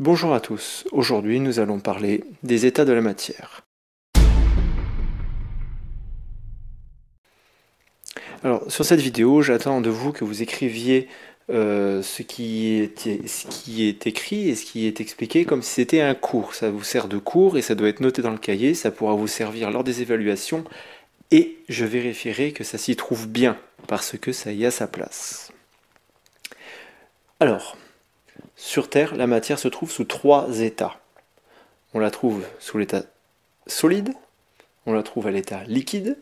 Bonjour à tous, aujourd'hui nous allons parler des états de la matière. Alors sur cette vidéo, j'attends de vous que vous écriviez ce qui est écrit et ce qui est expliqué comme si c'était un cours. Ça vous sert de cours et ça doit être noté dans le cahier, ça pourra vous servir lors des évaluations et je vérifierai que ça s'y trouve bien parce que ça y a sa place. Alors, sur Terre, la matière se trouve sous trois états. On la trouve sous l'état solide, on la trouve à l'état liquide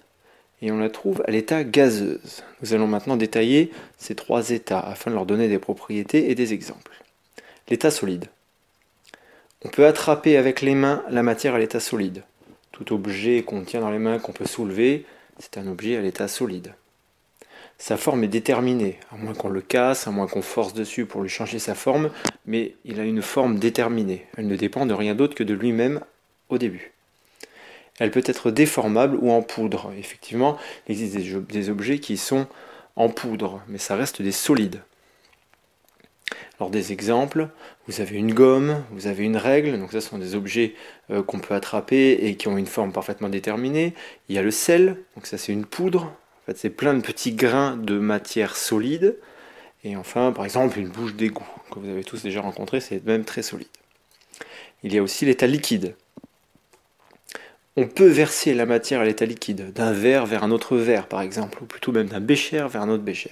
et on la trouve à l'état gazeuse. Nous allons maintenant détailler ces trois états afin de leur donner des propriétés et des exemples. L'état solide. On peut attraper avec les mains la matière à l'état solide. Tout objet qu'on tient dans les mains, qu'on peut soulever, c'est un objet à l'état solide. Sa forme est déterminée, à moins qu'on le casse, à moins qu'on force dessus pour lui changer sa forme, mais il a une forme déterminée. Elle ne dépend de rien d'autre que de lui-même au début. Elle peut être déformable ou en poudre. Effectivement, il existe des objets qui sont en poudre, mais ça reste des solides. Alors des exemples, vous avez une gomme, vous avez une règle, donc ça sont des objets qu'on peut attraper et qui ont une forme parfaitement déterminée. Il y a le sel, donc ça c'est une poudre. En fait, c'est plein de petits grains de matière solide. Et enfin, par exemple, une bouche d'égout, que vous avez tous déjà rencontré, c'est même très solide. Il y a aussi l'état liquide. On peut verser la matière à l'état liquide, d'un verre vers un autre verre par exemple, ou plutôt même d'un bécher vers un autre bécher.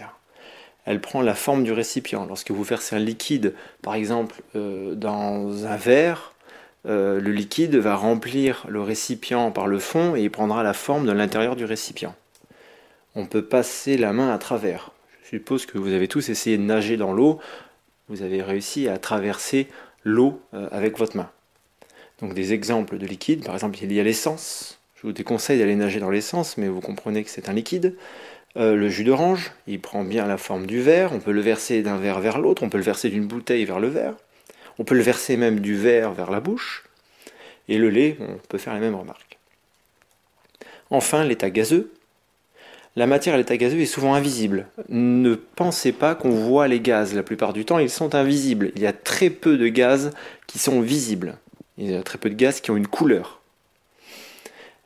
Elle prend la forme du récipient. Lorsque vous versez un liquide, par exemple dans un verre, le liquide va remplir le récipient par le fond et il prendra la forme de l'intérieur du récipient. On peut passer la main à travers. Je suppose que vous avez tous essayé de nager dans l'eau, vous avez réussi à traverser l'eau avec votre main. Donc des exemples de liquide, par exemple il y a l'essence, je vous déconseille d'aller nager dans l'essence, mais vous comprenez que c'est un liquide. Le jus d'orange, il prend bien la forme du verre, on peut le verser d'un verre vers l'autre, on peut le verser d'une bouteille vers le verre, on peut le verser même du verre vers la bouche, et le lait, on peut faire les mêmes remarques. Enfin, l'état gazeux. La matière à l'état gazeux est souvent invisible. Ne pensez pas qu'on voit les gaz, la plupart du temps ils sont invisibles. Il y a très peu de gaz qui sont visibles. Il y a très peu de gaz qui ont une couleur.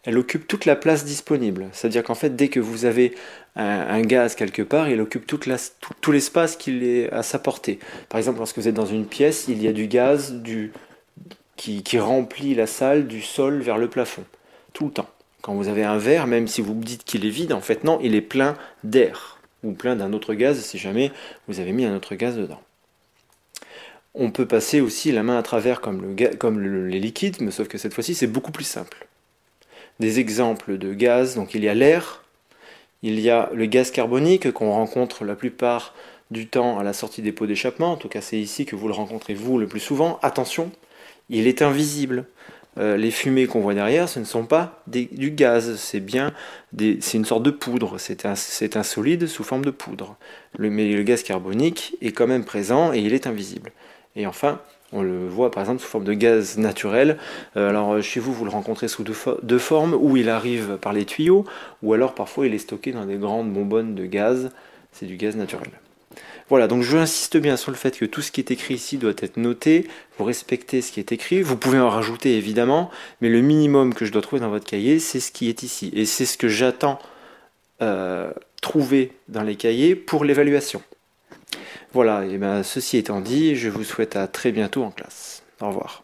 Elle occupe toute la place disponible. C'est-à-dire qu'en fait, dès que vous avez un gaz quelque part, il occupe tout l'espace qu'il est à sa portée. Par exemple, lorsque vous êtes dans une pièce, il y a du gaz qui remplit la salle du sol vers le plafond. Tout le temps. Quand vous avez un verre, même si vous me dites qu'il est vide, en fait non, il est plein d'air. Ou plein d'un autre gaz si jamais vous avez mis un autre gaz dedans. On peut passer aussi la main à travers comme les liquides, mais sauf que cette fois-ci c'est beaucoup plus simple. Des exemples de gaz, donc il y a l'air, il y a le gaz carbonique qu'on rencontre la plupart du temps à la sortie des pots d'échappement, en tout cas c'est ici que vous le rencontrez vous le plus souvent. Attention, il est invisible. Les fumées qu'on voit derrière, ce ne sont pas du gaz, c'est une sorte de poudre, c'est un solide sous forme de poudre. Mais le gaz carbonique est quand même présent et il est invisible. Et enfin, on le voit par exemple sous forme de gaz naturel. Alors chez vous, vous le rencontrez sous deux formes, où il arrive par les tuyaux, ou alors parfois il est stocké dans des grandes bonbonnes de gaz, c'est du gaz naturel. Voilà, donc je insiste bien sur le fait que tout ce qui est écrit ici doit être noté, vous respectez ce qui est écrit, vous pouvez en rajouter évidemment, mais le minimum que je dois trouver dans votre cahier, c'est ce qui est ici. Et c'est ce que j'attends trouver dans les cahiers pour l'évaluation. Voilà, et bien ceci étant dit, je vous souhaite à très bientôt en classe. Au revoir.